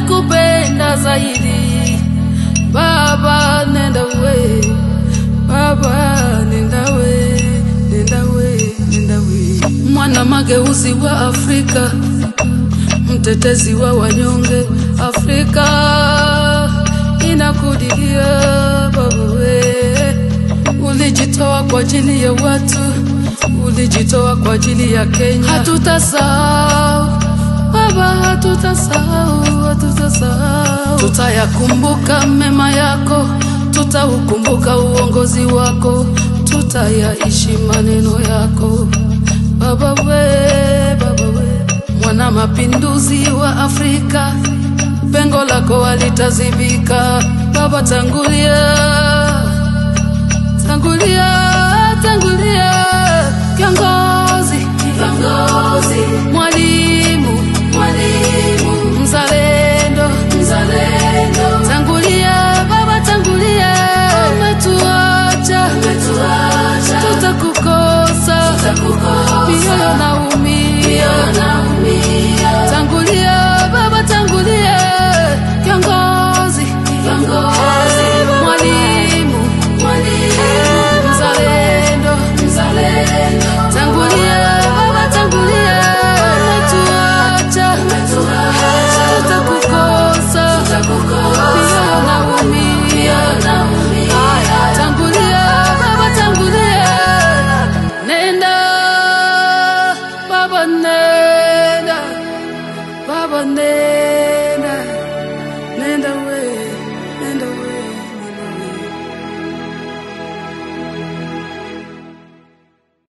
nimekupenda zaidi. Baba nenda we, Baba nenda we, nenda we, nenda we. Mwana mageuzi wa Afrika, mtetezi wa wanyonge. Afrika inakudilia Baba we. Ulijitoa kwa ajili ya watu, ulijitoa kwa ajili ya Kenya. Hatutasahau Baba, hatutasahau, hatutasahau. Tutayakumbuka mema yako, tutaukumbuka uongozi wako, tutayaishi maneno yako Baba we, Baba we. Mwana mapinduzi wa Afrika, pengo lako halitazibika. Baba tangulia, tangulia, tangulia. Kiongozi, kiongozi. Mwalimu, mwalimu. Mzalendo, mzalendo. Tangulia Baba, tangulia. Umetuacha, umetuacha. Tutakukosa, tutakukosa. Mioyo naumia, naumia. Tangulia Baba, tangulia. Kiongozi, kiongozi. Mwalimu, mwalimu. Mzalendo, mzalendo. Tangulia Baba, tangulia. Umetuacha, umetuacha. Tutakukosa, tutakukosa. Mioyo naumia, naumia. Tangulia Baba, tangulia. Nenda Baba, nenda Baba, nenda, nenda we, nenda we.